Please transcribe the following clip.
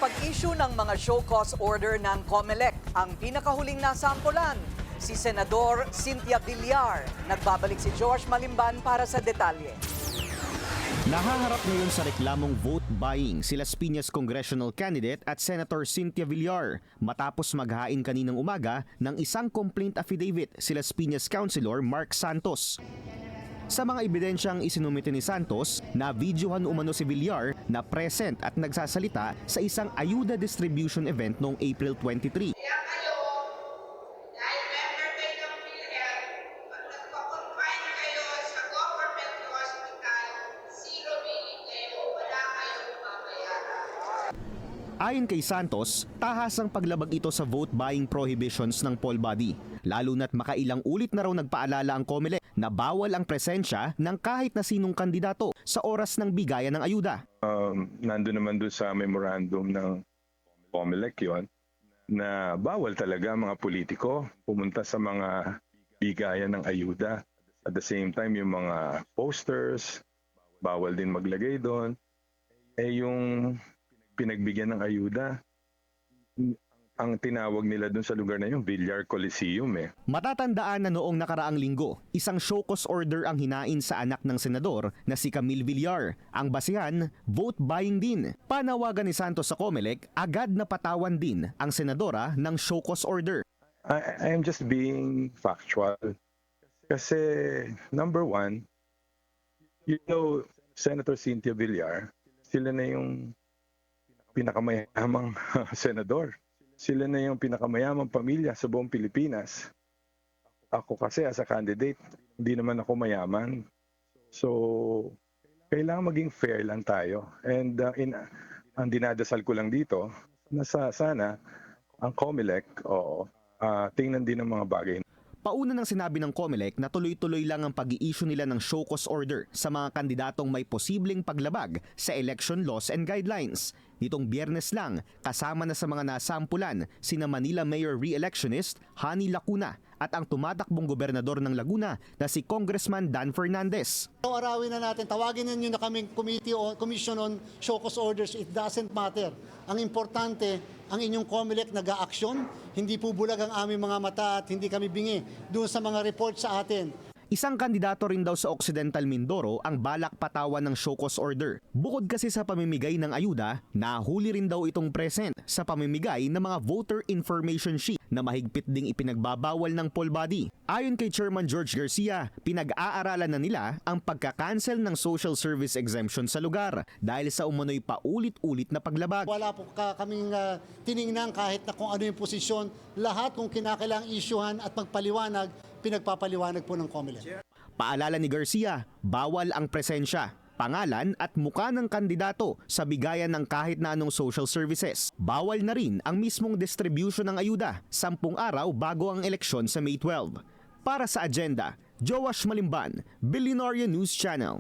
pag-issue ng mga show cause order ng COMELEC, ang pinakahuling nasampulan, si Senador Cynthia Villar. Nagbabalik si Josh Malimban para sa detalye. Nahaharap ngayon sa reklamong vote buying si Las Piñas congressional candidate at Senator Cynthia Villar matapos maghain kaninang umaga ng isang complaint affidavit si Las Piñas Councilor Mark Santos. Sa mga ebidensyang isinumite ni Santos, na videohan umano si Villar na present at nagsasalita sa isang ayuda distribution event noong April 23. Kaya kayo, dahil member kayo ng PhilHealth, pag nagpa-confine kayo sa government hospital, zero billing kayo, wala kayong babayaran. Ayon kay Santos, tahasang paglabag ito sa vote buying prohibitions ng poll body, lalo na't makailang ulit na raw nagpaalala ang COMELEC na bawal ang presensya ng kahit na sinong kandidato sa oras ng bigayan ng ayuda. Nandun naman doon sa memorandum ng COMELEC yun, na bawal talaga mga politiko pumunta sa mga bigayan ng ayuda. At the same time, yung mga posters, bawal din maglagay doon. Yung pinagbigyan ng ayuda, ang tinawag nila doon sa lugar na yun, Villar Coliseum eh. Matatandaan na noong nakaraang linggo, isang show cause order ang hinain sa anak ng senador na si Camille Villar. Ang basihan, vote buying din. Panawagan ni Santos sa COMELEC, agad na patawan din ang senadora ng show cause order. I am just being factual. Kasi number one, Senator Cynthia Villar, sila na yung pinakamayamang senador. Sila na yung pinakamayamang pamilya sa buong Pilipinas. Ako kasi as a candidate, hindi naman ako mayaman. So, kailangan maging fair lang tayo. And ang dinadasal ko lang dito, na sana ang COMELEC, tingnan din ng mga bagay. Pauna nang sinabi ng COMELEC na tuloy-tuloy lang ang pag-i-issue nila ng show cause order sa mga kandidatong may posibleng paglabag sa election laws and guidelines. Nitong Biyernes lang, kasama na sa mga nasampulan sina Manila Mayor re-electionist Hani Lacuna at ang tumatakbong gobernador ng Laguna na si Congressman Dan Fernandez. Arawin na natin, tawagin ninyo na kaming commission on show cause orders, it doesn't matter. Ang importante, ang inyong COMELEC nag-aaksyon, hindi po bulag ang aming mga mata at hindi kami bingi doon sa mga report sa atin. Isang kandidato rin daw sa Occidental Mindoro ang balak patawan ng show cause order. Bukod kasi sa pamimigay ng ayuda, nahuli rin daw itong present sa pamimigay ng mga voter information sheet na mahigpit ding ipinagbabawal ng poll body. Ayon kay Chairman George Garcia, pinag-aaralan na nila ang pagka-cancel ng social service exemption sa lugar dahil sa umano'y paulit-ulit na paglabag. Wala po kaming tiningnan kahit na kung ano yung posisyon, lahat kung kinakailangang isyuhan at magpaliwanag, pinagpapaliwanag po ng COMELEC. Paalala ni Garcia, bawal ang presensya, pangalan at muka ng kandidato sa bigayan ng kahit na anong social services. Bawal na rin ang mismong distribution ng ayuda 10 araw bago ang eleksyon sa May 12. Para sa agenda, Josh Malimban, Billionaire News Channel.